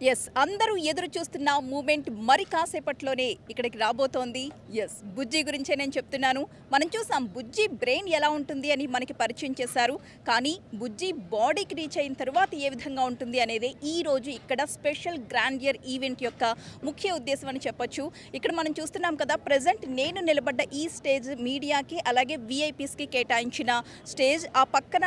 Yes. అందరూ ఎదురు చూస్తున్న మూమెంట్ మరి కాసేపట్లోనే ఇక్కడికి రాబోతోంది. యెస్. బుజ్జి గురించే నేను చెప్తున్నాను. మనం చూసాం బుజ్జి బ్రెయిన్ ఎలా ఉంటుంది అని మనకి పరిచయం చేశారు. కానీ బుజ్జి బాడీకి రీచ్ అయిన తర్వాత ఏ విధంగా ఉంటుంది అనేది ఈ రోజు ఇక్కడ స్పెషల్ గ్రాండియర్ ఈవెంట్ యొక్క ముఖ్య ఉద్దేశం అని చెప్పొచ్చు. ఇక్కడ మనం చూస్తున్నాం కదా, ప్రెజెంట్ నేను నిలబడ్డ ఈ స్టేజ్ మీడియాకి అలాగే వీఐపీస్కి కేటాయించిన స్టేజ్. ఆ పక్కన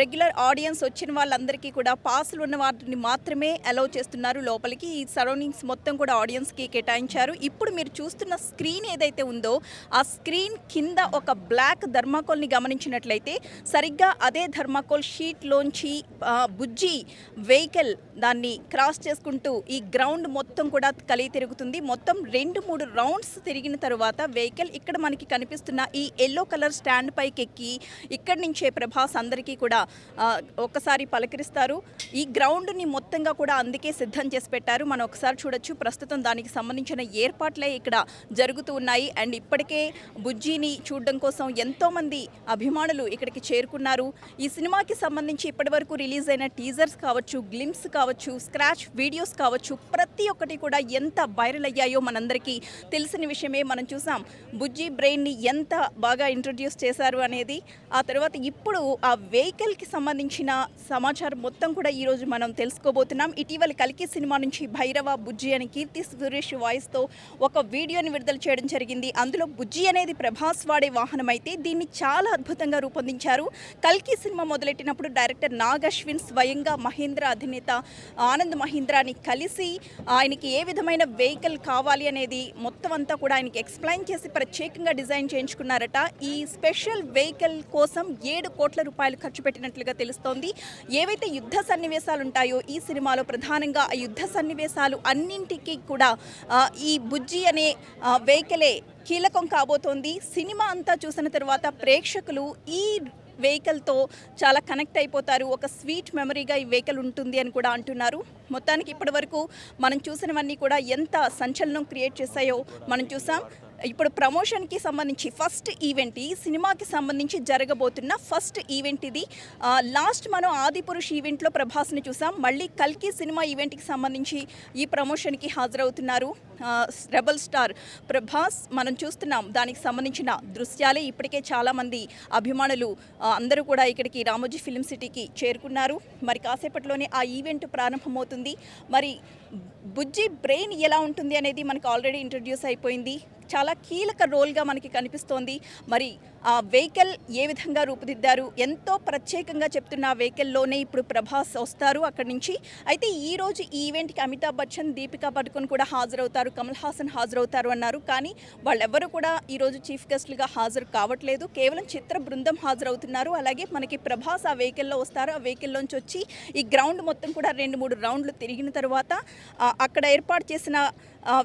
రెగ్యులర్ ఆడియన్స్ వచ్చిన వాళ్ళందరికీ కూడా పాసులు ఉన్న వాటిని మాత్రమే అలౌ చేస్తున్నారు లోపలికి. ఈ సరౌండింగ్స్ మొత్తం కూడా ఆడియన్స్కి కేటాయించారు. ఇప్పుడు మీరు చూస్తున్న స్క్రీన్ ఏదైతే ఉందో ఆ స్క్రీన్ కింద ఒక బ్లాక్ థర్మాకోల్ని గమనించినట్లయితే సరిగ్గా అదే థర్మాకోల్ షీట్లోంచి బుజ్జి వెహికల్ దాన్ని క్రాస్ చేసుకుంటూ ఈ గ్రౌండ్ మొత్తం కూడా కలిగి తిరుగుతుంది. మొత్తం 2-3 రౌండ్స్ తిరిగిన తర్వాత వెహికల్ ఇక్కడ మనకి కనిపిస్తున్న ఈ ఎల్లో కలర్ స్టాండ్ పైకి ఎక్కి ఇక్కడి నుంచే ప్రభాస్ అందరికీ కూడా ఒక్కసారి పలకరిస్తారు. ఈ గ్రౌండ్ని మొత్తంగా కూడా అందుకే సిద్ధం చేసి పెట్టారు. మనం ఒకసారి చూడొచ్చు. ప్రస్తుతం దానికి సంబంధించిన ఏర్పాట్లే ఇక్కడ జరుగుతూ ఉన్నాయి. అండ్ ఇప్పటికే బుజ్జిని చూడడం కోసం ఎంతోమంది అభిమానులు ఇక్కడికి చేరుకున్నారు. ఈ సినిమాకి సంబంధించి ఇప్పటివరకు రిలీజ్ అయిన టీజర్స్ కావచ్చు, గ్లిమ్స్ కావచ్చు, స్క్రాచ్ వీడియోస్ కావచ్చు, ప్రతి ఒక్కటి కూడా ఎంత వైరల్ అయ్యాయో మనందరికీ తెలిసిన విషయమే. మనం చూసాం బుజ్జి బ్రెయిన్ని ఎంత బాగా ఇంట్రొడ్యూస్ చేశారు అనేది. ఆ తర్వాత ఇప్పుడు ఆ వెహికల్కి సంబంధించిన సమాచారం మొత్తం కూడా ఈరోజు మనం తెలుసుకోబోతున్నాం. ఇటీవల కల్కి సినిమా నుంచి భైరవ బుజ్జి అని కీర్తి సురేష్ వాయిస్తో ఒక వీడియోని విడుదల చేయడం జరిగింది. అందులో బుజ్జి అనేది ప్రభాస్ వాడే వాహనం అయితే దీన్ని చాలా అద్భుతంగా రూపొందించారు. కల్కి సినిమా మొదలెట్టినప్పుడు డైరెక్టర్ నాగ్ అశ్విన్ స్వయంగా మహీంద్ర అధినేత ఆనంద్ మహీంద్రాని కలిసి ఆయనకి ఏ విధమైన వెహికల్ కావాలి అనేది మొత్తం అంతా కూడా ఆయనకి ఎక్స్ప్లెయిన్ చేసి ప్రత్యేకంగా డిజైన్ చేయించుకున్నారట. ఈ స్పెషల్ వెహికల్ కోసం 7 కోట్ల రూపాయలు ఖర్చు పెట్టినట్లుగా తెలుస్తోంది. ఏవైతే యుద్ధ సన్నివేశాలు ఉంటాయో ఈ సినిమాలో ప్రధానంగా ఆ యుద్ధ సన్నివేశాలు అన్నింటికి కూడా ఈ బుజ్జి అనే వెహికలే కీలకం కాబోతోంది. సినిమా అంతా చూసిన తర్వాత ప్రేక్షకులు ఈ వెహికల్తో చాలా కనెక్ట్ అయిపోతారు. ఒక స్వీట్ మెమరీగా ఈ వెహికల్ ఉంటుంది అని కూడా అంటున్నారు. మొత్తానికి ఇప్పటి వరకు మనం చూసినవన్నీ కూడా ఎంత సంచలనం క్రియేట్ చేశాయో మనం చూసాం. ఇప్పుడు ప్రమోషన్కి సంబంధించి ఫస్ట్ ఈవెంట్, ఈ సినిమాకి సంబంధించి జరగబోతున్న ఫస్ట్ ఈవెంట్ ఇది. లాస్ట్ మనం ఆదిపురుష్ ఈవెంట్లో ప్రభాస్ని చూసాం. మళ్ళీ కల్కి సినిమా ఈవెంట్కి సంబంధించి ఈ ప్రమోషన్కి హాజరవుతున్నారు రెబల్ స్టార్ ప్రభాస్. మనం చూస్తున్నాం దానికి సంబంధించిన దృశ్యాలే. ఇప్పటికే చాలామంది అభిమానులు అందరూ కూడా ఇక్కడికి రామోజీ ఫిలిం సిటీకి చేరుకున్నారు. మరి కాసేపట్లోనే ఆ ఈవెంట్ ప్రారంభమవుతుంది. మరి బుజ్జి బ్రెయిన్ ఎలా ఉంటుంది అనేది మనకు ఆల్రెడీ ఇంట్రడ్యూస్ అయిపోయింది. చాలా కీలక రోల్గా మనకి కనిపిస్తోంది. మరి ఆ వెహికల్ ఏ విధంగా రూపుదిద్దారు, ఎంతో ప్రత్యేకంగా చెప్తున్న ఆ వెహికల్లోనే ఇప్పుడు ప్రభాస్ వస్తారు అక్కడి నుంచి. అయితే ఈరోజు ఈ ఈవెంట్కి అమితాబ్ బచ్చన్, దీపికా పడుకోన్ కూడా హాజరవుతారు, కమల్ హాసన్ హాజరవుతారు అన్నారు. కానీ వాళ్ళెవ్వరూ కూడా ఈరోజు చీఫ్ గెస్ట్లుగా హాజరు కావట్లేదు. కేవలం చిత్ర బృందం హాజరవుతున్నారు. అలాగే మనకి ప్రభాస్ ఆ వెహికల్లో వస్తారు. ఆ వెహికల్లోంచి వచ్చి ఈ గ్రౌండ్ మొత్తం కూడా 2-3 రౌండ్లు తిరిగిన తర్వాత అక్కడ ఏర్పాటు చేసిన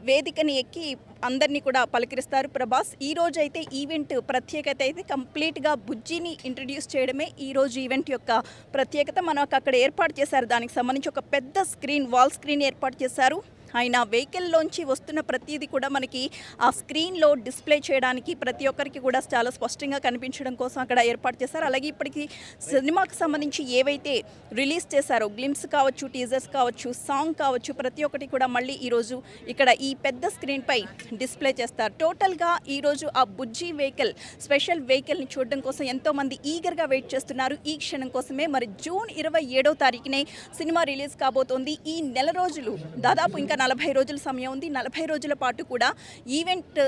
వేదికని ఎక్కి అందరినీ కూడా పలకరిస్తారు ప్రభాస్. ఈ రోజు అయితే ఈవెంట్ ప్రత్యేకత అయితే కంప్లీట్గా బుజ్జిని ఇంట్రడ్యూస్ చేయడమే ఈ రోజు ఈవెంట్ యొక్క ప్రత్యేకత. మనకు అక్కడ ఏర్పాటు చేశారు, దానికి సంబంధించి ఒక పెద్ద స్క్రీన్, వాల్ స్క్రీన్ ఏర్పాటు చేశారు. ఆయన వెహికల్లోంచి వస్తున్న ప్రతిదీ కూడా మనకి ఆ స్క్రీన్లో డిస్ప్లే చేయడానికి ప్రతి ఒక్కరికి కూడా చాలా స్పష్టంగా కనిపించడం కోసం అక్కడ ఏర్పాటు చేశారు. అలాగే ఇప్పటికీ సినిమాకి సంబంధించి ఏవైతే రిలీజ్ చేశారో గ్లిమ్స్ కావచ్చు, టీజర్స్ కావచ్చు, సాంగ్ కావచ్చు, ప్రతి ఒక్కటి కూడా మళ్ళీ ఈరోజు ఇక్కడ ఈ పెద్ద స్క్రీన్పై డిస్ప్లే చేస్తారు. టోటల్గా ఈరోజు ఆ బుజ్జి వెహికల్, స్పెషల్ వెహికల్ని చూడడం కోసం ఎంతోమంది ఈగర్గా వెయిట్ చేస్తున్నారు ఈ క్షణం కోసమే. మరి జూన్ 27వ తారీఖునే సినిమా రిలీజ్ కాబోతోంది. ఈ నెల రోజులు, దాదాపు ఇంకా 40 రోజుల సమయం ఉంది. 40 రోజుల పాటు కూడా ఈవెంట్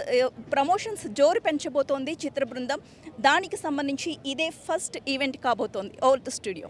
ప్రమోషన్స్ జోరు పెంచబోతోంది చిత్ర బృందం. దానికి సంబంధించి ఇదే ఫస్ట్ ఈవెంట్ కాబోతోంది ఓవర్ ది స్టూడియో.